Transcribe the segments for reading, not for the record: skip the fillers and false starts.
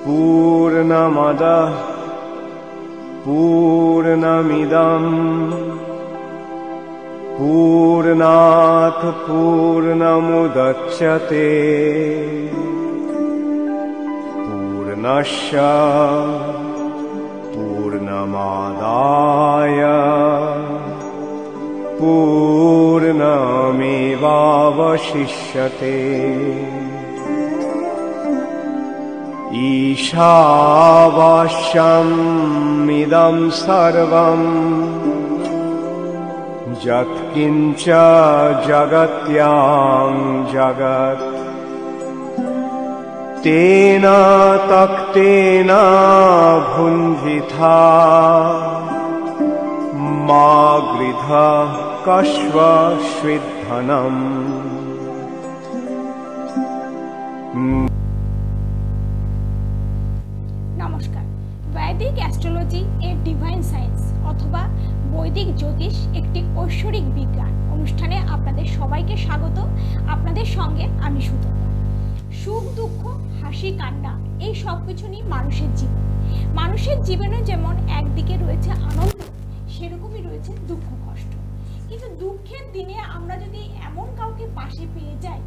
पूर्णमदः पूर्णमिदं पूर्णात् पूर्णमुदच्यते पूर्णस्य पूर्णमादाय पूर्णमेवावशिष्यते। ईशावास्यमिदं सर्वं यत्किञ्च जगत्यां जगत् तेन तक्तेन भुञ्जिथा मा गृधः कश्वश्विद्धनम्। নমস্কার। বৈদিক অ্যাস্ট্রোলজি এর ডিভাইন সায়েন্স অথবা বৈদিক জ্যোতিষ একটি ঐশ্বরিক বিজ্ঞান অনুষ্ঠানে আপনাদের সবাইকে স্বাগত। আপনাদের সঙ্গে আমি সুতপা। সুখ দুঃখ হাসি কান্না এই সব কিছু নিয়ে মানুষের জীবনে যেমন একদিকে রয়েছে আনন্দ, সেরকমই রয়েছে দুঃখ কষ্ট। কিন্তু দুঃখের দিনে আমরা যদি এমন কাউকে পাশে পেয়ে যাই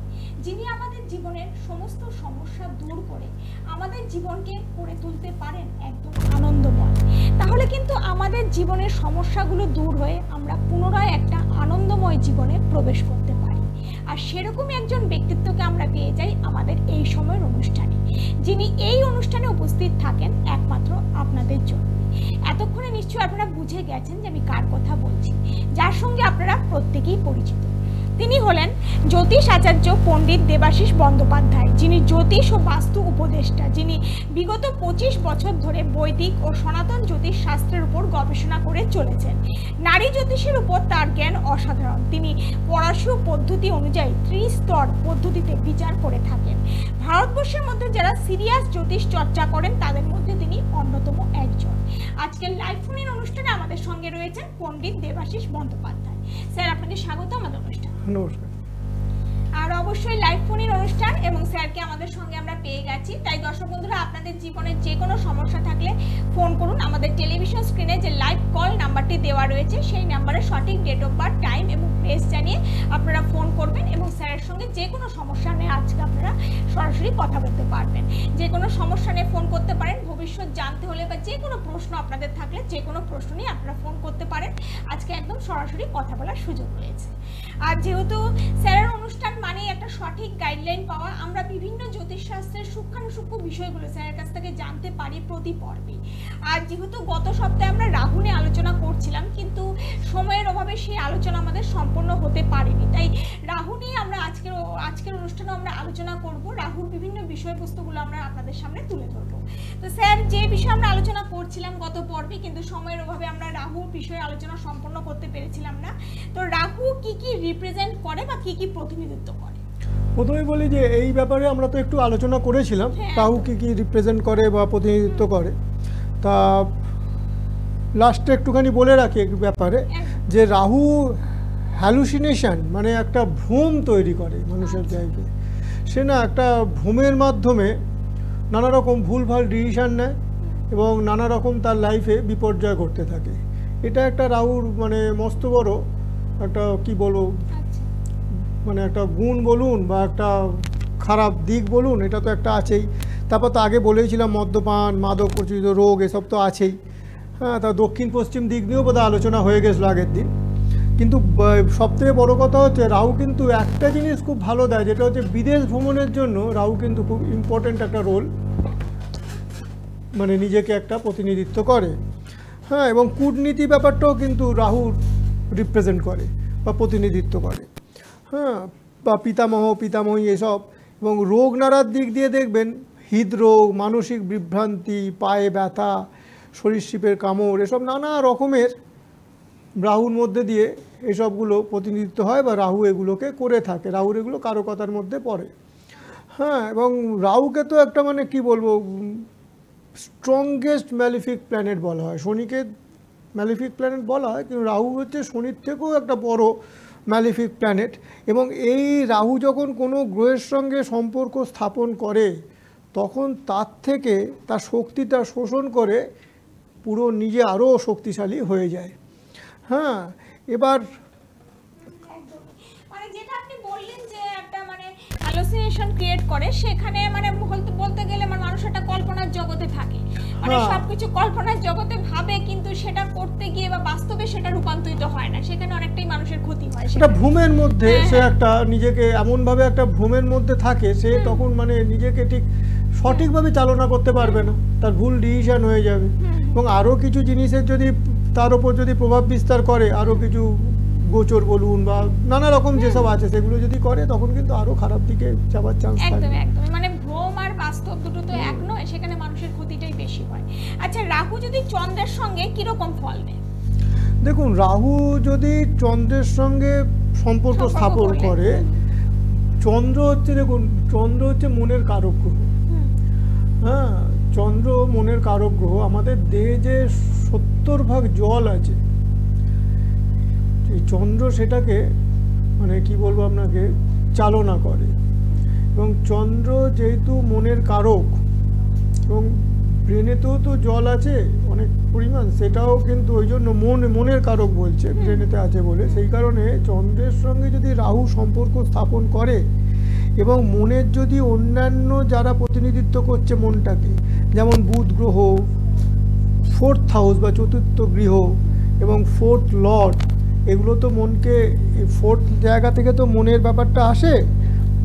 যিনি আমাদের জীবনের সমস্ত সমস্যা দূর করে আমাদের জীবনকে করে তুলতে পারেন একদম আনন্দময়, তাহলে কিন্তু আমাদের জীবনের সমস্যাগুলো দূর হয়ে আমরা পুনরায় একটা আনন্দময় জীবনে প্রবেশ করতে পারি। আর সেরকমই একজন ব্যক্তিত্বকে আমরা পেয়ে যাই আমাদের এই সময়ের অনুষ্ঠানে, যিনি এই অনুষ্ঠানে উপস্থিত থাকেন একমাত্র আপনাদের জন্য। এতক্ষণে নিশ্চয়ই আপনারা বুঝে গেছেন যে আমি কার কথা বলছি, যার সঙ্গে আপনারা প্রত্যেকেই পরিচিত। তিনি হলেন জ্যোতিষ আচার্য পণ্ডিত দেবাশিস বন্দ্যোপাধ্যায়, যিনি জ্যোতিষ ও বাস্তু উপদেষ্টা, যিনি বিগত 25 বছর ধরে বৈদিক ও সনাতন জ্যোতিষ শাস্ত্রের উপর গবেষণা করে চলেছেন। নারী জ্যোতিষের উপর তার জ্ঞান অসাধারণ। তিনি পরাশু পদ্ধতি অনুযায়ী ত্রিস্তর পদ্ধতিতে বিচার করে থাকেন। ভারতবর্ষের মধ্যে যারা সিরিয়াস জ্যোতিষ চর্চা করেন তাদের মধ্যে তিনি অন্যতম একজন। আজকের লাইভ ফোনের অনুষ্ঠানে আমাদের সঙ্গে রয়েছেন পণ্ডিত দেবাশিস বন্দ্যোপাধ্যায়। স্যার, আপনাকে স্বাগত আমাদের অনুষ্ঠানে। নমস্কার। আর অবশ্যই লাইভ ফোনের অনুষ্ঠান এবং স্যারকে আমাদের সঙ্গে আমরা পেয়ে গেছি, তাই দর্শক বন্ধুরা আপনাদের জীবনের যে কোনো সমস্যা থাকলে ফোন করুন। আমাদের টেলিভিশন স্ক্রিনে যে লাইভ কল নাম্বারটি দেওয়া রয়েছে সেই নাম্বারে সঠিক ডেট অফ বার্থ, টাইম এবং প্লেস জানিয়ে আপনারা ফোন করবেন এবং স্যারের সঙ্গে যে কোনো সমস্যা নিয়ে আজকে আপনারা সরাসরি কথা বলতে পারবেন। যে কোনো সমস্যা নিয়ে ফোন করতে পারেন, ভবিষ্যৎ জানতে হলে বা যে কোনো প্রশ্ন আপনাদের থাকলে যে কোনো প্রশ্ন নিয়ে আপনারা ফোন করতে পারেন। আজকে একদম সরাসরি কথা বলার সুযোগ রয়েছে। আর যেহেতু স্যারের অনুষ্ঠান মানে একটা সঠিক গাইডলাইন পাওয়া, আমরা বিভিন্ন জ্যোতিষশাস্ত্রের সূক্ষ্মাণুসূক্ষ্ম বিষয়গুলো স্যারের কাছ থেকে জানতে পারি প্রতি পর্বে। আর যেহেতু গত সপ্তাহে আমরা রাহু নিয়ে আলোচনা করছিলাম, কিন্তু সময়ের অভাবে সেই আলোচনা আমাদের সম্পূর্ণ হতে পারেনি, তাই রাহু নিয়ে আমরা আজকের অনুষ্ঠানে আমরা আলোচনা করব। রাহুর বিভিন্ন বিষয়বস্তুগুলো আমরা আপনাদের সামনে তুলে ধরবো। তো স্যার, যে বিষয়ে আমরা আলোচনা করছিলাম গত পর্বে, কিন্তু সময়ের অভাবে আমরা রাহুর বিষয়ে আলোচনা সম্পূর্ণ করতে পেরেছিলাম না। তো রাহু কি কি রিপ্রেজেন্ট করে বা কি কি প্রতিনিধিত্ব করে? প্রথমে বলি যে এই ব্যাপারে আমরা তো একটু আলোচনা করেছিলাম, রাহু কি কি রিপ্রেজেন্ট করে বা প্রতিনিধিত্ব করে। তা লাস্টে একটুখানি বলে রাখি এক ব্যাপারে যে রাহু হ্যালুসিনেশন মানে একটা ভ্রম তৈরি করে মানুষের জায়গায়। সে না একটা ভ্রমের মাধ্যমে নানা রকম ভুলভাল ডিসিশান নেয় এবং নানা রকম তার লাইফে বিপর্যয় ঘটতে থাকে। এটা একটা রাহুর মানে মস্ত বড় একটা কি বলবো, মানে একটা গুণ বলুন বা একটা খারাপ দিক বলুন, এটা তো একটা আছেই। তারপর তো আগে বলেইছিলাম মদ্যপান, মাদক প্রচলিত রোগ এসব তো আছেই। হ্যাঁ, তা দক্ষিণ পশ্চিম দিক নিয়েও বোধহয় আলোচনা হয়ে গেছিলো আগের দিন। কিন্তু সবথেকে বড় কথা হচ্ছে রাহু কিন্তু একটা জিনিস খুব ভালো দেয়, যেটা হচ্ছে বিদেশ ভ্রমণের জন্য রাহু কিন্তু খুব ইম্পর্ট্যান্ট একটা রোল, মানে নিজেকে একটা প্রতিনিধিত্ব করে। হ্যাঁ, এবং কূটনীতি ব্যাপারটাও কিন্তু রাহু রিপ্রেজেন্ট করে বা প্রতিনিধিত্ব করে। হ্যাঁ, বা পিতামহী এসব। এবং রোগ নাড়ার দিক দিয়ে দেখবেন হৃদরোগ, মানসিক বিভ্রান্তি, পায়ে ব্যথা, সরীসৃপের কামড়, এসব নানা রকমের রাহুর মধ্যে দিয়ে এসবগুলো প্রতিনিধিত্ব হয় বা রাহু এগুলোকে করে থাকে। রাহুর এগুলো কারকতার মধ্যে পড়ে। হ্যাঁ, এবং রাহুকে তো একটা মানে কি বলবো, স্ট্রংগেস্ট ম্যালিফিক প্ল্যানেট বলা হয়। শনিকে ম্যালিফিক প্ল্যানেট বলা হয়, কিন্তু রাহু হচ্ছে শনির থেকেও একটা বড় ম্যালিফিক প্ল্যানেট। এবং এই রাহু যখন কোনো গ্রহের সঙ্গে সম্পর্ক স্থাপন করে তখন তার থেকে তার শক্তিটা শোষণ করে পুরো নিজে আরও শক্তিশালী হয়ে যায়। হ্যাঁ, এবার মানে যেটা আপনি বললেন যে একটা মানে হ্যালুসিনেশন ক্রিয়েট করে, সেখানে মানে বলতে গেলে মানে মানুষ একটা কল্পনার জগতে থাকে, মানে সবকিছু কল্পনার জগতে ভাবে, কিন্তু সেটা করতে গিয়ে বা বাস্তবে সেটা রূপান্তরিত হয় না, সেখানে অনেকটাই মানুষের ক্ষতি হয়। সেটা ভ্রমের মধ্যে সে একটা নিজেকে এমনভাবে একটা ভ্রমের মধ্যে থাকে, সে তখন মানে নিজেকে ঠিক সঠিকভাবে চালনা করতে পারবে না, তার ভুল ডিসিশন হয়ে যাবে। এবং আরও কিছু জিনিসের যদি তার উপর যদি প্রভাব বিস্তার করে, আরও কিছু গোচর বলুন বা নানা রকম যেসব আছে সেগুলো যদি করে, তখন কিন্তু আরও খারাপ দিকে যাওয়ার চান্স থাকে। একদম একদম, মানে ভ্রম আর বাস্তব দুটো তো এক নয়, সেখানে মানুষের ক্ষতিটাই বেশি হয়। আচ্ছা, রাহু যদি চন্দ্রের সঙ্গে কিরকম ফল নেয়? দেখুন, রাহু যদি চন্দ্রের সঙ্গে সম্পর্ক স্থাপন করে, চন্দ্র হচ্ছে, দেখুন চন্দ্র হচ্ছে মনের কারক গ্রহ। হ্যাঁ, চন্দ্র মনের কারক গ্রহ। আমাদের দেহে যে 70% জল আছে, এই চন্দ্র সেটাকে মানে কি বলবো আপনাকে চালনা করে। এবং চন্দ্র যেহেতু মনের কারক, এবং ব্রেনেতেও তো জল আছে অনেক পরিমাণ, সেটাও কিন্তু ওই জন্য মনের কারক বলছে, ব্রেনেতে আছে বলে। সেই কারণে চন্দ্রের সঙ্গে যদি রাহু সম্পর্ক স্থাপন করে, এবং মনের যদি অন্যান্য যারা প্রতিনিধিত্ব করছে মনটাকে, যেমন বুধ গ্রহ 4th হাউস বা চতুর্থ গৃহ এবং 4th লর্ড, এগুলো তো মনকে 4th জায়গা থেকে তো মনের ব্যাপারটা আসে।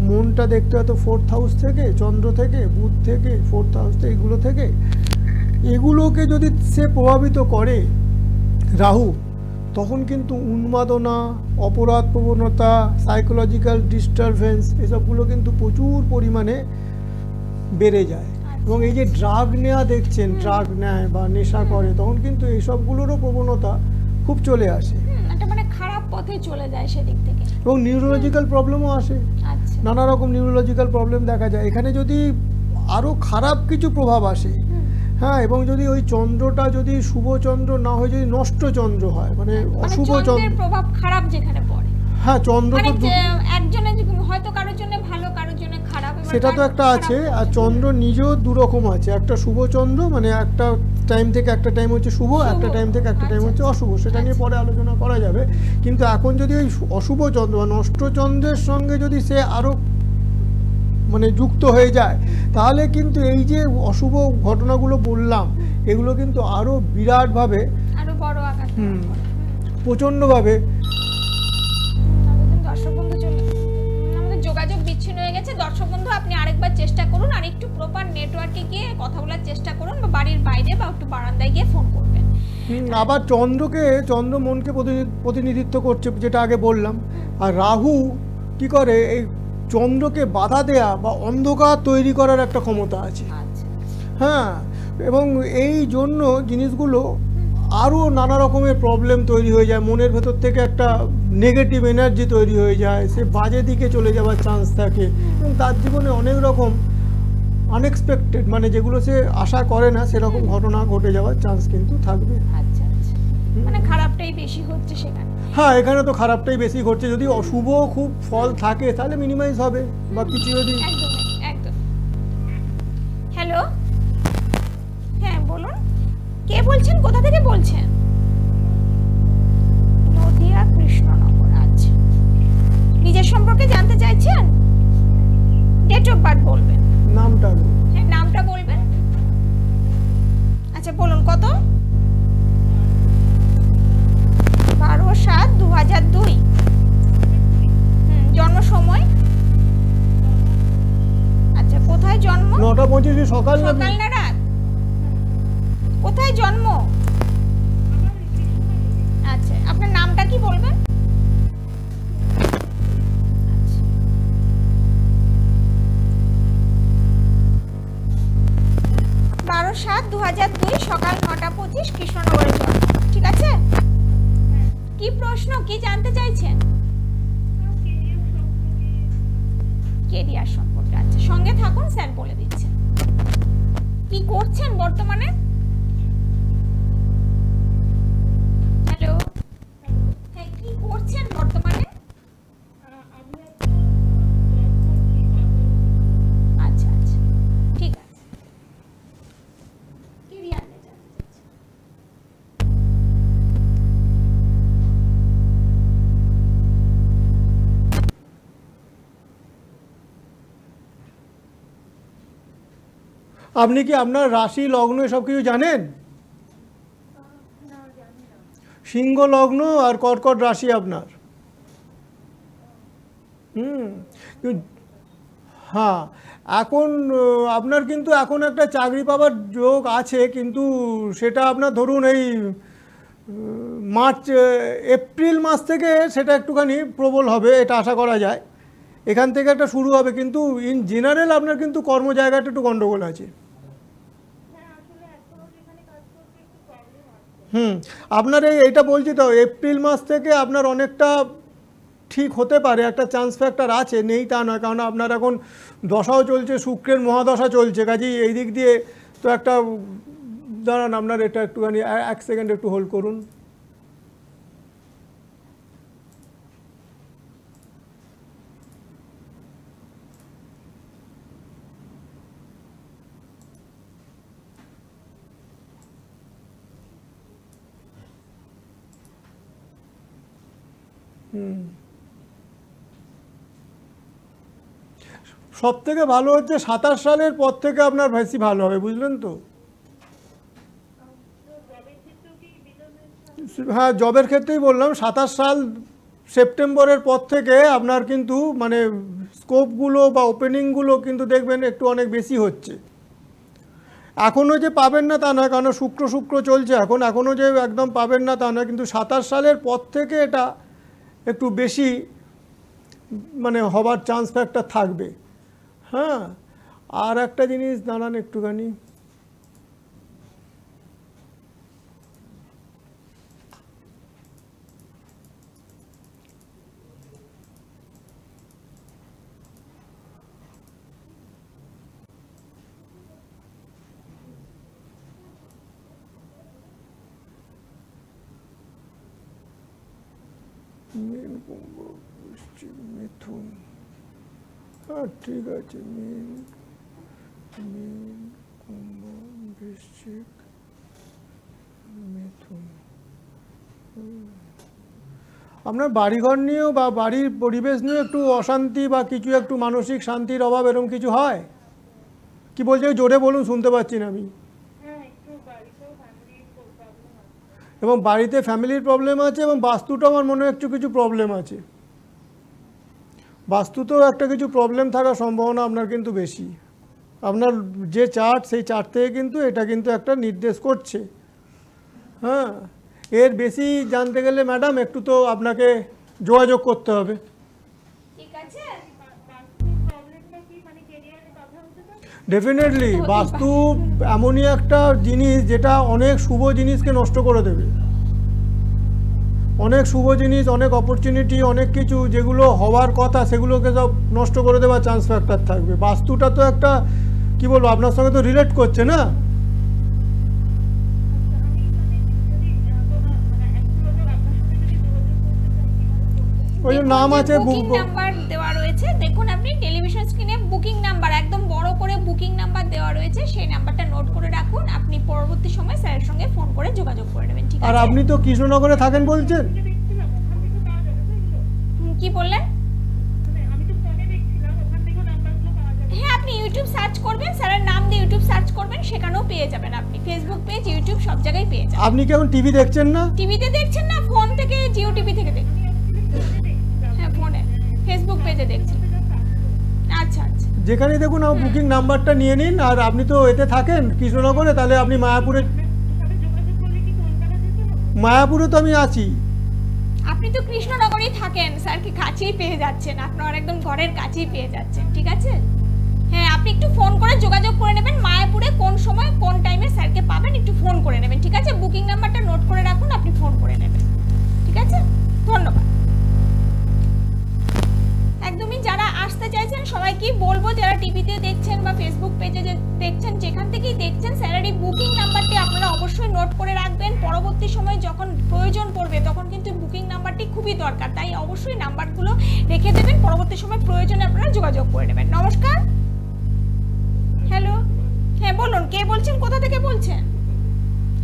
মনটা দেখতে হয় তো 4th হাউস থেকে, চন্দ্র থেকে, বুধ থেকে, 4th হাউস থেকে, এগুলো থেকে। এগুলোকে যদি সে প্রভাবিত করে রাহু, তখন কিন্তু উন্মাদনা, অপরাধ প্রবণতা, সাইকোলজিক্যাল ডিস্টারবেন্স, এসবগুলো কিন্তু প্রচুর পরিমাণে বেড়ে যায়। এবং এই যে ড্রাগ নেওয়া দেখছেন, ড্রাগ নেয় বা নেশা করে, তখন কিন্তু এইসবগুলোরও প্রবণতা খুব চলে আসে, এটা মানে খারাপ পথে চলে যায় সেদিক থেকে। এবং নিউরোলজিক্যাল প্রবলেমও আসে, আচ্ছা, নানা রকম নিউরোলজিক্যাল প্রবলেম দেখা যায়। এখানে যদি আরও খারাপ কিছু প্রভাব আসে, হ্যাঁ, এবং যদি ওই চন্দ্রটা যদি শুভ চন্দ্র না হয়, যদি নষ্ট চন্দ্র হয়, মানে অশুভ চন্দ্রের প্রভাব খারাপ যেখানে পড়ে, হ্যাঁ, চন্দ্র মানে তো একজনের হয়তো কারোর জন্য ভালো, কারোর জন্য খারাপ, সেটা তো একটা আছে। আর চন্দ্র নিজেও দুরকম আছে, একটা শুভ চন্দ্র, মানে একটা টাইম থেকে একটা টাইম হচ্ছে শুভ, একটা টাইম থেকে একটা টাইম হচ্ছে অশুভ, সেটা নিয়ে পরে আলোচনা করা যাবে। কিন্তু এখন যদি ওই অশুভ চন্দ্র বা নষ্ট চন্দ্রের সঙ্গে যদি সে আরও মানে যুক্ত হয়ে যায়, তাহলে কিন্তু এই যে অশুভ ঘটনাগুলো বললাম, এগুলো কিন্তু আরও বিরাটভাবে, আরো বড় আকার প্রচণ্ডভাবে। দর্শক বন্ধু আমাদের যোগাযোগ বিচ্ছিন্ন হয়ে গেছে। দর্শক বন্ধু, আপনি আরেকবার চেষ্টা করুন, আর একটু প্রপার নেটওয়ার্কে গিয়ে কথা বলার চেষ্টা করুন, বা বাড়ির বাইরে বা একটু বারান্দায় গিয়ে ফোন করবেন। আবার চন্দ্র মনকে প্রতিনিধিত্ব করছে, যেটা আগে বললাম। আর রাহু কি করে, এই চন্দ্রকে বাধা দেয়া বা অন্ধকার তৈরি করার একটা ক্ষমতা আছে। হ্যাঁ, এবং এই জন্য জিনিসগুলো আরও নানা রকমের প্রবলেম তৈরি হয়ে যায়, মনের ভেতর থেকে একটা নেগেটিভ এনার্জি তৈরি হয়ে যায়, সে বাজে দিকে চলে যাওয়ার চান্স থাকে। এবং তার জীবনে অনেক রকম আনএক্সপেক্টেড, মানে যেগুলো সে আশা করে না, সেরকম ঘটনা ঘটে যাওয়ার চান্স কিন্তু থাকবে। আচ্ছা আচ্ছা, মানে খারাপটাই বেশি হচ্ছে সেখানে। হ্যাঁ, এখানে তো খারাপটাই বেশি ঘটছে। যদি অশুভ খুব ফল থাকে তাহলে মিনিমাইজ হবে, বা কিছু যদি একদম একদম। হ্যালো, হ্যাঁ বলুন, কে বলছেন, কোথা থেকে বলছেন? নদিয়া কৃষ্ণনগর। আচ্ছা, নিজের সম্পর্কে জানতে চাইছেন? ডেট অফ বার্থ বলবেন, নামটা, হ্যাঁ নামটা বলবেন। আচ্ছা বলুন, কত? 12/7/2002। জন্ম সময়? আচ্ছা, কোথায় জন্ম? 9:25 সকাল না রাত? কোথায় জন্ম? আচ্ছা, আপনার নামটা কি বলবেন? 12/7/2002 সকাল 9:25 কৃষ্ণনগরে জন্ম। ঠিক আছে, কি প্রশ্ন, কি জানতে চাইছেন? কেরিয়ার সম্পর্কে। আচ্ছা, সঙ্গে থাকুন, স্যার বলে দিচ্ছেন। কি করছেন বর্তমানে? হ্যালো, হ্যাঁ, কি করছেন বর্তমানে? আচ্ছা আচ্ছা, ঠিক আছে। আপনি কি আপনার রাশি লগ্ন এসব কিছু জানেন? সিংহ লগ্ন আর কর্কট রাশি আপনার। হ্যাঁ, এখন আপনার কিন্তু এখন একটা চাকরি পাওয়ার যোগ আছে, কিন্তু সেটা আপনার ধরুন এই মার্চ এপ্রিল মাস থেকে সেটা একটুখানি প্রবল হবে, এটা আশা করা যায়। এখান থেকে একটা শুরু হবে, কিন্তু ইন জেনারেল আপনার কিন্তু কর্ম জায়গাটা একটু গন্ডগোল আছে। আপনার এইটা বলছি তো, এপ্রিল মাস থেকে আপনার অনেকটা ঠিক হতে পারে, একটা চান্স ফ্যাক্টর আছে, নেই তা নয়, কারণ আপনার এখন দশাও চলছে, শুক্রের মহাদশা চলছে, কাজেই এই দিক দিয়ে তো একটা দাঁড়ান, আপনার এটা একটুখানি 1 সেকেন্ড একটু হোল্ড করুন। সব থেকে ভালো হচ্ছে 27 সালের পর থেকে আপনার বেশি ভালো হবে, বুঝলেন তো? হ্যাঁ, জবের ক্ষেত্রেই বললাম, 27 সাল সেপ্টেম্বরের পর থেকে আপনার কিন্তু মানে স্কোপগুলো বা ওপেনিংগুলো কিন্তু দেখবেন একটু অনেক বেশি হচ্ছে। এখনও যে পাবেন না তা নয়, কারণ শুক্র চলছে এখন, এখনও যে একদম পাবেন না তা নয়, কিন্তু 27 সালের পর থেকে এটা একটু বেশি মানে হবার চান্স ফ্যাক্টর থাকবে। হ্যাঁ, আর একটা জিনিস দাঁড়ান একটুখানি, মীন কুম্ভ বৃশ্চিক মিথুন, হ্যাঁ ঠিক আছে, মীন কুম্ভ বৃশ্চিক মিথুন। আপনার বাড়িঘর নিয়েও বা বাড়ির পরিবেশ নিয়ে একটু অশান্তি বা কিছু একটু মানসিক শান্তির অভাব এরকম কিছু হয়? কি বলছেন, জোরে বলুন, শুনতে পাচ্ছি না আমি। এবং বাড়িতে ফ্যামিলির প্রবলেম আছে, এবং বাস্তুটাও আমার মনে হয় একটু কিছু প্রবলেম আছে, বাস্তুতেও একটা কিছু প্রবলেম থাকার সম্ভাবনা আপনার কিন্তু বেশি। আপনার যে চার্ট, সেই চার্ট থেকে কিন্তু এটা কিন্তু একটা নির্দেশ করছে। হ্যাঁ, এর বেশি জানতে গেলে ম্যাডাম একটু তো আপনাকে যোগাযোগ করতে হবে। ডেফিনেটলি বাস্তু এমনই একটা জিনিস যেটা অনেক শুভ জিনিসকে নষ্ট করে দেবে, অনেক শুভ জিনিস, অনেক অপরচুনিটি, অনেক কিছু যেগুলো হওয়ার কথা সেগুলোকে সব নষ্ট করে দেওয়ার চান্স ফ্যাক্টর থাকবে। বাস্তুটা তো একটা কি বলবো, আপনার সঙ্গে তো রিলেট করছে না। ওই নাম আছে, বুকিং নাম্বার দেওয়া রয়েছে, দেখুন আপনি টেলিভিশন স্ক্রিনে বুকিং নাম্বার একদম বড় করে বুকিং নাম্বার দেওয়া রয়েছে, সেই নাম্বারটা নোট করে রাখুন, আপনি পরবর্তী সময় স্যারের সঙ্গে ফোন করে যোগাযোগ করে নেবেন, ঠিক আছে? আর আপনি তো কৃষ্ণনগরে থাকেন বলছেন, কি বললেন? হ্যাঁ, আপনি ইউটিউব সার্চ করবেন, স্যারের নাম দিয়ে ইউটিউব সার্চ করবেন, সেখানেও পেয়ে যাবেন, আপনি ফেসবুক পেজ, ইউটিউব সব জায়গায় পেয়ে যাবেন। আপনি কি এখন টিভি দেখছেন না? টিভিতে দেখছেন না, ফোন থেকে, জিও টিভি থেকে দেখছেন? হ্যাঁ, ফোনে ফেসবুক পেজে দেখছেন। আচ্ছা আচ্ছা, যেখানে দেখুন আমার বুকিং নাম্বারটা নিয়ে নিন। আর আপনি তো এতে থাকেন কৃষ্ণনগরে, তাহলে আপনি মায়াপুরে তো আমি আছি। আপনি তো কৃষ্ণনগরেই থাকেন, স্যারকে কাছেই পেয়ে যাচ্ছেন, আপনার একদম ঘরের কাছেই পেয়ে যাচ্ছেন, ঠিক আছে? হ্যাঁ, আপনি একটু ফোন করে যোগাযোগ করে নেবেন, মায়াপুরে কোন সময় কোন টাইমে স্যারকে পাবেন একটু ফোন করে নেবেন, ঠিক আছে? বুকিং নাম্বারটা নোট করে রাখুন, আপনি ফোন করে নেবেন, ঠিক আছে? ধন্যবাদ। একদমই যারা আসতে চাইছেন সবাইকেই বলবো, যারা টিভিতে দেখছেন বা ফেসবুক পেজে দেখছেন, যেখান থেকেই দেখছেন, স্যালারি বুকিং নাম্বারটি আপনারা অবশ্যই নোট করে রাখবেন। পরবর্তী সময়ে যখন প্রয়োজন পড়বে তখন কিন্তু বুকিং নাম্বারটি খুবই দরকার, তাই অবশ্যই নাম্বারগুলো রেখে দেবেন, পরবর্তী সময় প্রয়োজনে আপনারা যোগাযোগ করে নেবেন। নমস্কার। হ্যালো, হ্যাঁ বলুন, কে বলছেন, কোথা থেকে বলছেন?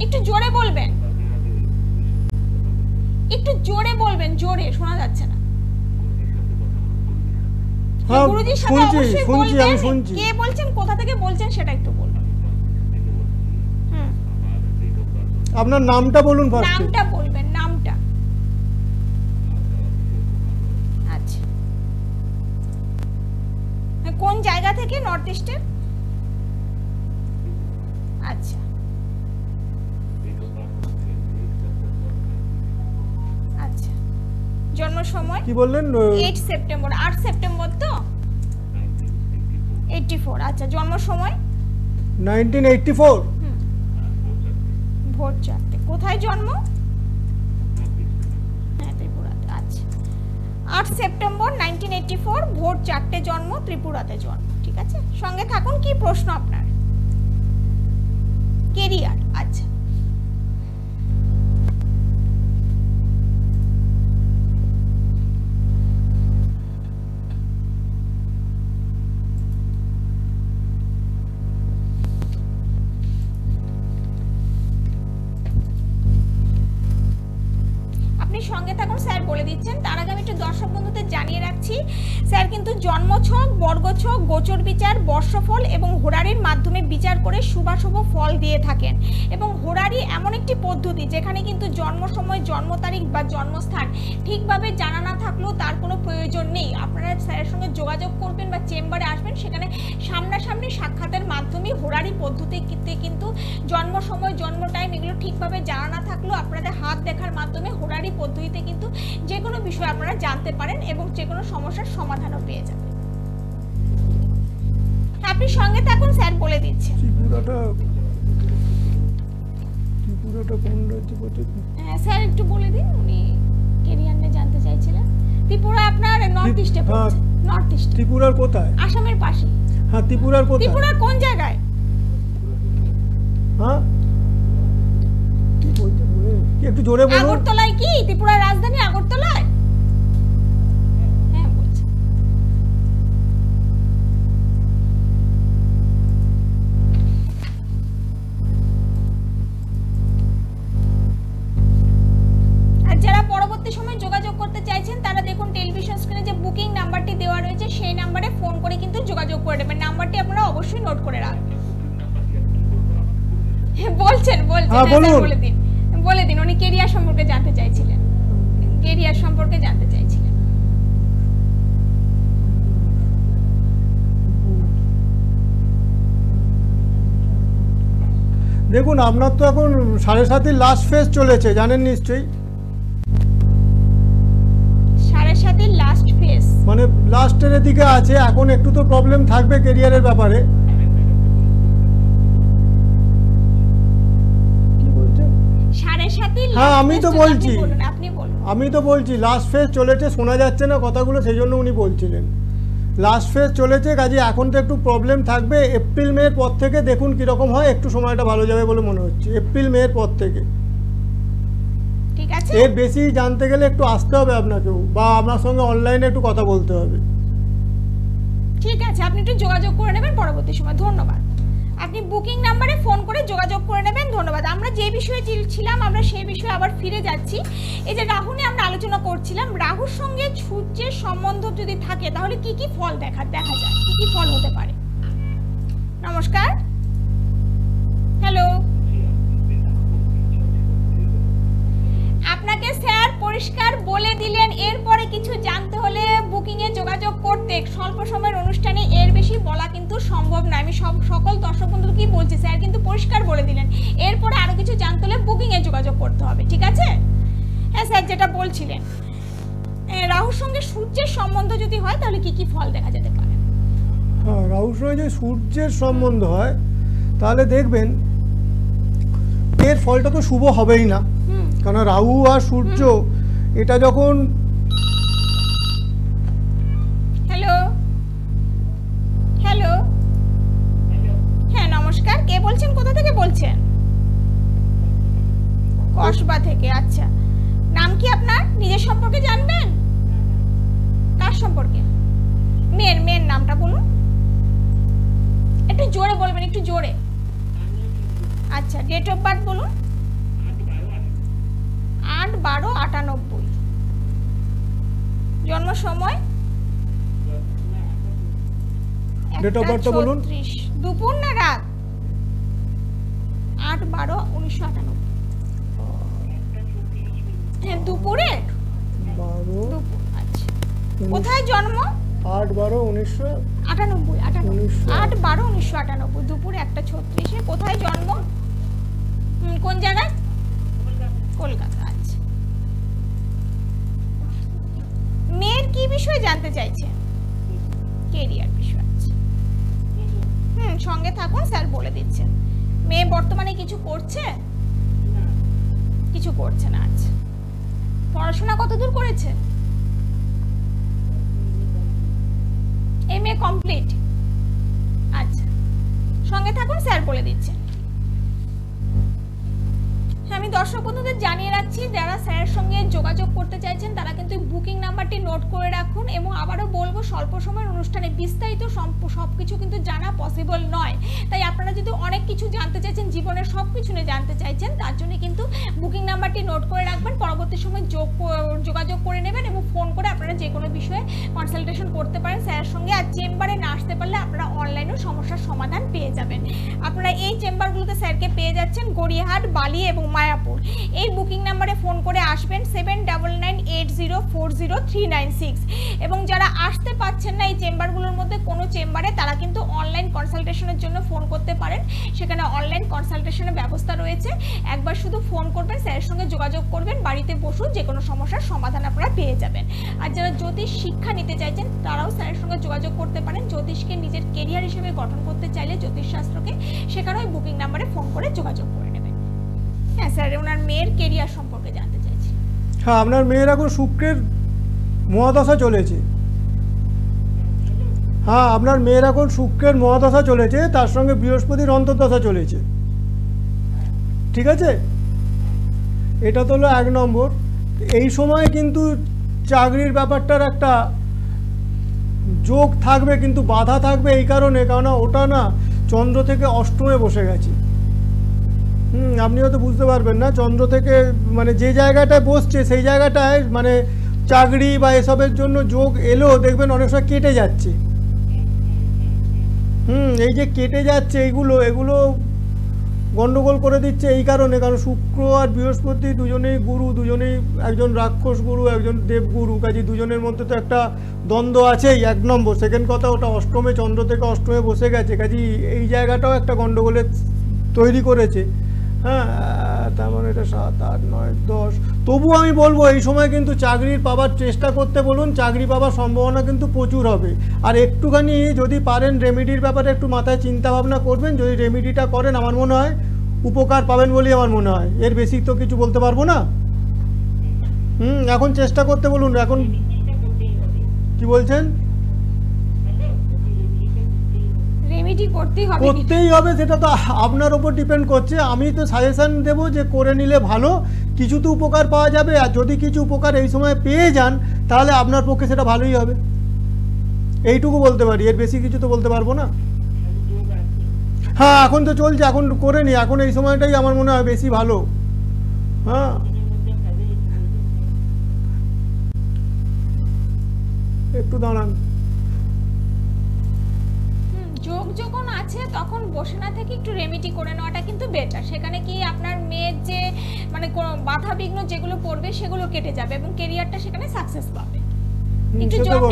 একটু জোরে বলবেন, একটু জোরে বলবেন, জোরে শোনা যাচ্ছে না। হ্যাঁ, গুরুজির সাথে শুনছি অবশ্যই শুনছি বলবেন, আমি শুনছি। কে বলছেন, কোথা থেকে বলছেন সেটা একটু বলুন। আপনার নামটা বলুন ফার্স্ট। নামটা বলবেন, নামটা। আচ্ছা, কোন জায়গা থেকে নর্থ ইস্টের? আচ্ছা আচ্ছা, জন্ম সময় কি বললেন? 8 সেপ্টেম্বর। 8 সেপ্টেম্বর তো 84। আচ্ছা, জন্ম সময় 1984। ভোর 4টে। কোথায় জন্ম? হ্যাঁ, ত্রিপুরাতে। আচ্ছা, 8 সেপ্টেম্বর 1984 ভোর 4টে জন্ম, ত্রিপুরাতে জন্ম। ঠিক আছে, সঙ্গে থাকুন। কি প্রশ্ন আপনার? কেরিয়ার। আচ্ছা, সঙ্গে থাকুন, স্যার বলে দিচ্ছেন। তার আগে আমি একটু দর্শক বন্ধুদের জানিয়ে রাখছি, স্যার কিন্তু জন্মছক, বর্গছক, গোচর বিচার, বর্ষফল এবং হোরারির মাধ্যমে বিচার করে শুভাশুভ ফল দিয়ে থাকেন। এবং হোরারি এমন একটি পদ্ধতি যেখানে কিন্তু জন্ম সময়, জন্ম তারিখ বা জন্মস্থান ঠিকভাবে জানা না থাকলেও তার কোনো প্রয়োজন নেই। আপনারা স্যারের সঙ্গে যোগাযোগ করবেন বা চেম্বারে আসবেন, সেখানে সামনাসামনি সাক্ষাতের মাধ্যমে হোরারি পদ্ধতিতে কিন্তু জন্ম সময়, জন্ম টাইম এগুলো ঠিকভাবে জানা না থাকলেও আপনাদের হাত দেখার মাধ্যমে হোরারি পদ্ধতিতে কিন্তু যে কোনো বিষয় আপনারা জানতে পারেন এবং যে কোনো সমস্যার সমাধানও পেয়ে যাবেন। আপনি সঙ্গে থাকুন, স্যার বলে দিচ্ছেন। ত্রিপুরাটা কোন রাজ্যে পড়ছে? হ্যাঁ স্যার, একটু বলে দিন। উনি কেরিয়ার নিয়ে জানতে চাইছিলেন। ত্রিপুরা আপনার নর্থ ইস্টে পড়ছে। North east. ত্রিপুরার কোথায়? আসামের পাশে। হ্যাঁ, ত্রিপুরার কোথায়? ত্রিপুরার কোন জায়গায়? হ্যাঁ, কি বলতে বলে একটু জোরে বলুন। আগরতলায়। কি ত্রিপুরার রাজধানী আগরতলায়? হ্যাঁ বলছি। আর যারা পরবর্তী সময় যোগাযোগ করতে চাইছেন তারা দেখুন টেলিভিশন স্ক্রিনে যে বুকিং নাম্বারটি দেওয়া রয়েছে সেই নাম্বারে ফোন করে কিন্তু যোগাযোগ করে নেবেন। নাম্বারটি আপনারা অবশ্যই নোট করে রাখবেন। বলছেন বলে দিন। উনি কেরিয়ার সম্পর্কে জানতে চাইছিলেন। কেরিয়ার সম্পর্কে জানতে চাইছিলেন। দেখুন, আপনার তো এখন 7.5 লাস্ট ফেজ চলেছে, জানেন নিশ্চয়ই। 7.5 লাস্ট ফেজ মানে লাস্টের দিকে আছে। এখন একটু তো প্রবলেম থাকবে কেরিয়ারের ব্যাপারে। হ্যাঁ, আমি তো বলছি লাস্ট ফেজ চলেছে, শোনা যাচ্ছে না কথাগুলো, সেই জন্য উনি বলছিলেন লাস্ট ফেজ চলেছে। কাজে এখন তো একটু প্রবলেম থাকবে। এপ্রিল মের পর থেকে দেখুন কিরকম হয়, একটু সময়টা ভালো যাবে বলে মনে হচ্ছে। এপ্রিল মের পর থেকে। ঠিক আছে, এর বেশি জানতে গেলে একটু আসতে হবে আপনাকেও, বা আপনার সঙ্গে অনলাইনে একটু কথা বলতে হবে। ঠিক আছে, আপনি একটু যোগাযোগ করে নেবেন পরবর্তী সময়। ধন্যবাদ। আপনি বুকিং নাম্বারে ফোন করে যোগাযোগ করে নেবেন। ধন্যবাদ। আমরা যে বিষয়ে ছিলাম আমরা সেই বিষয়ে আবার ফিরে যাচ্ছি। এই যে রাহু নিয়ে আমরা আলোচনা করছিলাম, রাহুর সঙ্গে সূর্যের সম্বন্ধ যদি থাকে তাহলে কি কি ফল দেখা যায়, কি কি ফল হতে পারে? নমস্কার, হ্যালো। আপনাকে স্যার পরিষ্কার বলে দিলেন, এরপরে কিছু জানতে হলে বুকিং এ যোগাযোগ করতে। স্বল্প সময়ের অনুষ্ঠানে এর বেশি বলা কিন্তু সম্ভব নয়। আমি সকল দর্শক বন্ধুকে বলছি, স্যার কিন্তু পরিষ্কার বলে দিলেন, এরপরে আরো কিছু জানতে হলে বুকিং এ যোগাযোগ করতে হবে। ঠিক আছে? হ্যাঁ স্যার, যেটা বলছিলেন রাহুর সঙ্গে সূর্যের সম্বন্ধ যদি হয় তাহলে কি কি ফল দেখা যেতে পারে? হ্যাঁ, রাহুর সঙ্গে যদি সূর্যের সম্বন্ধ হয় তাহলে দেখবেন এর ফলটা তো শুভ হবেই না। কারণ রাহু আর সূর্য এটা যখন। হ্যালো হ্যালো, হ্যাঁ নমস্কার, কে বলছেন, কোথা থেকে বলছেন? কসবা থেকে। আচ্ছা, নাম কি আপনার? নিজের সম্পর্কে জানবেন? কার সম্পর্কে? মেয়ের নামটা বলুন, একটু জোরে বলবেন, একটু জোরে। আচ্ছা, ডেট অফ বার্থ বলুন। 8/12/98। জন্ম সময়? ডেট অফ বার্থটা বলুন। দুপুর না রাত? 8/12/1998। হ্যাঁ, দুপুরে 12 দুপুর, আচ্ছা। কোথায় জন্ম? 8/12/1998 8/12/1998 দুপুর 1:36। কোথায় জন্ম? কোন জায়গায়? কলকাতা। আচ্ছা, মেয়ের কি বিষয়ে জানতে চাইছে? কেরিয়ার বিষয়। আচ্ছা, সঙ্গে থাকুন, স্যার বলে দিচ্ছেন। মেয়ে বর্তমানে কিছু করছে? কিছু করছে না। আচ্ছা, পড়াশোনা কতদূর করেছে? MA complete. আচ্ছা, সঙ্গে থাকুন, স্যার বলে দিচ্ছেন। আমি দর্শক বন্ধুদের জানিয়ে রাখছি, যারা স্যারের সঙ্গে যোগাযোগ করতে চাইছেন তারা কিন্তু বুকিং নাম্বারটি নোট করে রাখুন। এবং আবারও বলবো, স্বল্প সময়ের অনুষ্ঠানে বিস্তারিত সবকিছু কিন্তু জানা পসিবল নয়। তাই আপনারা যদি অনেক কিছু জানতে চাইছেন, জীবনের সব কিছু নিয়ে জানতে চাইছেন, তার জন্য কিন্তু বুকিং নাম্বারটি নোট করে রাখবেন। পরবর্তী সময় যোগাযোগ করে নেবেন এবং ফোন করে আপনারা যে কোনো বিষয়ে কনসালটেশন করতে পারেন স্যারের সঙ্গে। আর চেম্বারে না আসতে পারলে আপনারা অনলাইনেও সমস্যার সমাধান পেয়ে যাবেন। আপনারা এই চেম্বারগুলোতে স্যারকে পেয়ে যাচ্ছেন গড়িয়াহাট, বালি এবং মায়াপুর। এই বুকিং নাম্বারে ফোন করে আসবেন 7998040396। এবং যারা আসতে পারছেন না এই চেম্বারগুলোর মধ্যে কোনো চেম্বারে, তারা কিন্তু অনলাইন কনসালটেশনের জন্য ফোন করতে পারেন। সেখানে অনলাইন কনসালটেশনের ব্যবস্থা রয়েছে। একবার শুধু ফোন করবেন, স্যারের সঙ্গে যোগাযোগ করবেন, বাড়িতে বসুন, যে কোনো সমস্যার সমাধান আপনারা পেয়ে যাবেন। আর যারা জ্যোতিষ শিক্ষা নিতে চাইছেন তারাও স্যারের সঙ্গে যোগাযোগ করতে পারেন। জ্যোতিষকে নিজের কেরিয়ার হিসেবে গঠন করতে চাইলে জ্যোতিষশাস্ত্রকে, সেখানেও ওই বুকিং নাম্বারে ফোন করে যোগাযোগ করে নেবেন। হ্যাঁ স্যার, ওনার মেয়ের কেরিয়ার সম্পর্কে জানতে চাইছি। হ্যাঁ, আপনার মেয়ের এখন শুক্রের মহাদশা চলেছে। হ্যাঁ, আপনার মেয়ের এখন শুক্রের মহাদশা চলেছে, তার সঙ্গে বৃহস্পতির অন্তর্দশা চলেছে। ঠিক আছে, এটা তো হলো 1 নম্বর। এই সময় কিন্তু চাকরির ব্যাপারটার একটা যোগ থাকবে, কিন্তু বাধা থাকবে এই কারণে, কারণ ওটা না চন্দ্র থেকে অষ্টমে বসে গেছে। আপনি হয়তো বুঝতে পারবেন না, চন্দ্র থেকে মানে যে জায়গাটায় বসছে সেই জায়গাটায় মানে চাকরি বা এসবের জন্য যোগ এলেও দেখবেন অনেক সময় কেটে যাচ্ছে। এই যে কেটে যাচ্ছে এগুলো গন্ডগোল করে দিচ্ছে এই কারণে, কারণ শুক্র আর বৃহস্পতি দুজনেই গুরু, দুজনেই একজন রাক্ষস গুরু, একজন দেবগুরু, কাজে দুজনের মধ্যে তো একটা দ্বন্দ্ব আছেই। 1 নম্বর। সেকেন্ড কথা, ওটা অষ্টমে, চন্দ্র থেকে অষ্টমে বসে গেছে, কাজে এই জায়গাটাও একটা গন্ডগোলের তৈরি করেছে। হ্যাঁ, তার মানে এটা 7, 8, 9, 10। তবু আমি বলবো এই সময় কিন্তু চাকরির পাওয়ার চেষ্টা করতে বলুন, চাকরি পাওয়ার সম্ভাবনা কিন্তু প্রচুর হবে। আর একটুখানি যদি পারেন রেমেডির ব্যাপারে একটু মাথায় চিন্তা ভাবনা করবেন। যদি রেমেডিটা করেন আমার মনে হয় উপকার পাবেন বলেই আমার মনে হয়, এর বেশি তো কিছু বলতে পারবো না। এখন চেষ্টা করতে বলুন। এখন কি বলছেন? রেমেডি করতেই হবে, সেটা তো আপনার উপর ডিপেন্ড করছে। আমি তো সাজেশন দেবো যে করে নিলে ভালো, কিছু তো উপকার পাওয়া যাবে। আর যদি কিছু উপকার এই সময় পেয়ে যান তাহলে আপনার পক্ষে সেটা ভালোই হবে, এইটুকু বলতে পারি, এর বেশি কিছু তো বলতে পারবো না। হ্যাঁ, এখন তো চলছে, এখন করে নি, এখন এই সময়টাই আমার মনে হয় বেশি ভালো। হ্যাঁ, একটু দাঁড়ান। যোগ যখন আছে তখন বসে না থেকে একটু রেমেডি করে নেওয়াটা কিন্তু বেটার। সেখানে কি আপনার মেয়ের যে মানে কোনো বাধা বিঘ্ন যেগুলো পড়বে সেগুলো কেটে যাবে এবং কেরিয়ারটা সেখানে সাকসেস পাবে।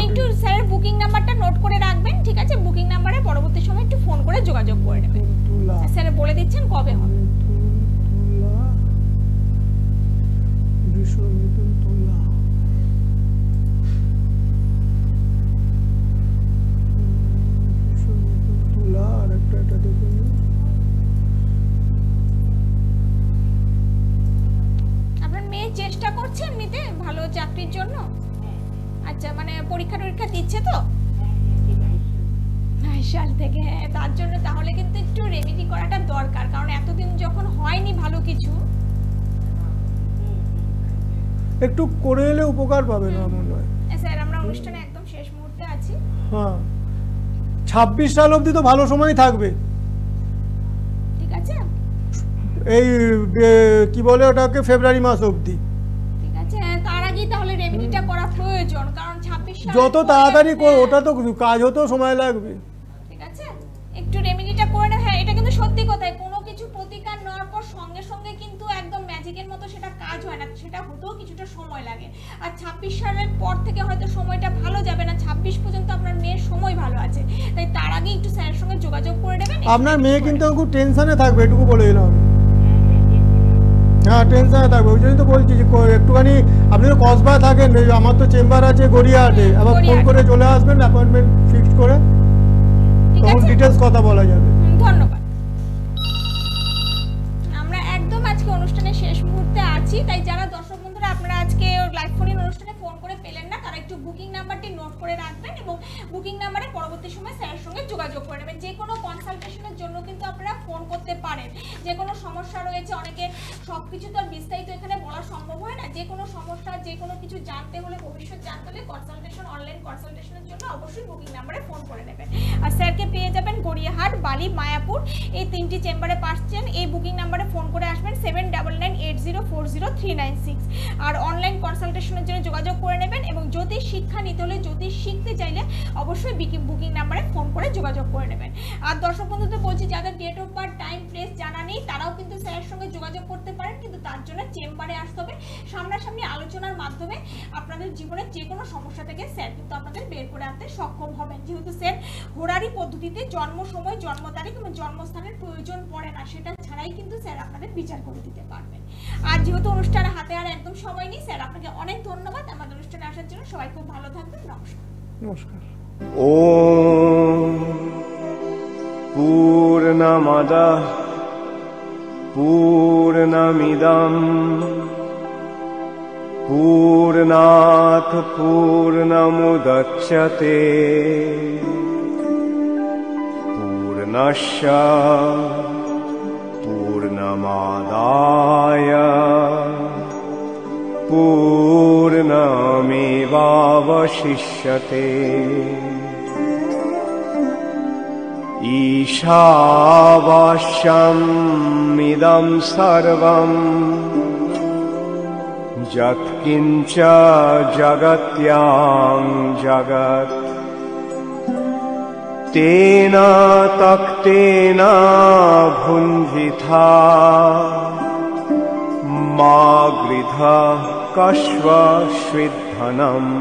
একটু স্যারের বুকিং নাম্বারটা নোট করে রাখবেন, ঠিক আছে? বুকিং নাম্বারে পরবর্তী সময় একটু ফোন করে যোগাযোগ করে নেবেন। স্যার বলে দিচ্ছেন কবে হবে। আপনার মেয়ে চেষ্টা করছে এমনিতে ভালো চাকরির জন্য? আচ্ছা, মানে পরীক্ষা দিচ্ছে তো 22 সাল থেকে? হ্যাঁ, তার জন্য তাহলে কিন্তু একটু রেমেডি করাটা দরকার, কারণ এতদিন যখন হয়নি ভালো কিছু, একটু করে এলে উপকার পাবে না মনে হয়। স্যার আমরা অনুষ্ঠানে একদম শেষ মুহূর্তে আছি। হ্যাঁ, 26 সাল অবধি তো ভালো সময় থাকবে, ঠিক আছে? এই কি বলে ওটাকে, ফেব্রুয়ারি মাস অবধি। ঠিক আছে, তার আগেই তাহলে রেমেডিটা করা প্রয়োজন, কারণ 26 সাল যত তাড়াতাড়ি ওটা তো কাজ হতেও সময় লাগবে। ঠিক আছে, একটু রেমেডিটা করে না। হ্যাঁ, এটা কিন্তু সত্যি কথাই, কোনো কিছু প্রতিকার নেওয়ার পর সঙ্গে সঙ্গে কিন্তু একদম ম্যাজিকের মতো সেটা কাজ হয় না, সেটা হতেও কিছুটা সময় লাগে। আর 26 সালের পর থেকে হয়তো সময়টা ভালো যাবে না, 26 পর্যন্ত আপনার মেয়ের সময় ভালো আছে, তাই তার আগে একটু স্যারের সঙ্গে যোগাযোগ করে নেবেন। আপনার মেয়ে কিন্তু খুব টেনশনে থাকবে, এটুকু বলে দিলাম। হ্যাঁ, টেনশনে থাকবে, ওই জন্যই তো বলছি যে একটুখানি আপনি তো কসবায় থাকেন, আমার তো চেম্বার আছে গড়িয়াহাটে, আবার ফোন করে চলে আসবেন, অ্যাপয়েন্টমেন্ট ফিক্সড করে, তখন ডিটেলস কথা বলা যাবে। ধন্যবাদ। আমরা একদম আজকে অনুষ্ঠানের শেষ মুহূর্তে আছি, তাই যারা দর্শক বন্ধুরা আপনারা আজকে লাইভ ফোন অনুষ্ঠানে ফোন করে পেলেন না, তারা একটু বুকিং নাম্বারটি নোট করে রাখবেন এবং বুকিং নাম্বারে পরবর্তী সময় স্যারের সঙ্গে যোগাযোগ করে নেবেন। যে কোনো কনসালটেশনের জন্য কিন্তু আপনারা ফোন করতে পারেন। যে কোনো সমস্যা রয়েছে, অনেকে সবকিছু তো আর বিস্তারিত এখানে বলা সম্ভব হয় না, যে কোনো সমস্যা, যে কোনো কিছু জানতে হলে, ভবিষ্যৎ জানতে হলে কনসালটেশন, অনলাইন কনসালটেশনের জন্য অবশ্যই বুকিং নাম্বারে ফোন করে নেবেন। আর স্যারকে পেয়ে যাবেন গড়িয়াহাট, বালি, মায়াপুর, এই 3টি চেম্বারে পাচ্ছেন। এই বুকিং নাম্বারে ফোন করে আসবেন 7998040396। আর অনলাইন কনসালটেশনের জন্য যোগাযোগ করে নেবেন এবং জ্যোতিষ শিক্ষা নিতে হলে, জ্যোতিষ শিখতে চাইলে অবশ্যই বুকিং নাম্বারে ফোন করে যোগাযোগ করে নেবেন। আর দর্শক বন্ধুদের বলছি, যাদের date of birth, time, place জানা নেই তারাও কিন্তু স্যারের সঙ্গে যোগাযোগ করতে পারেন, কিন্তু তার জন্য চেম্বারে আসতে হবে। সামনাসামনি আলোচনার মাধ্যমে আপনাদের জীবনের যে কোনো সমস্যা থেকে স্যার কিন্তু আপনাদের বের করে আনতে সক্ষম হবেন। যেহেতু স্যার হোরারি পদ্ধতিতে জন্ম সময়, জন্ম তারিখ এবং জন্মস্থানের প্রয়োজন পড়ে না, সেটা ছাড়াই কিন্তু স্যার আপনাদের বিচার করে দিতে পারবেন। আর যেহেতু অনুষ্ঠানে হাতে আর একদম সময় নেই, স্যার আপনাকে অনেক ধন্যবাদ আমাদের অনুষ্ঠানে আসার জন্য। সবাই খুব ভালো থাকবেন। নমস্কার। নমস্কার। ॐ पूर्णमदः पूर्णमिदं पूर्णात् पूर्णमुदच्यते पूर्णस्य पूर्णमादाय पूर्णमेवावशिष्यते। ईशावास्यमिदं सर्वं यत्किञ्च जगत्यां जगत् तेन तक्तेन भुञ्जिथा मा गृधः कश्वश्विद्धनम्।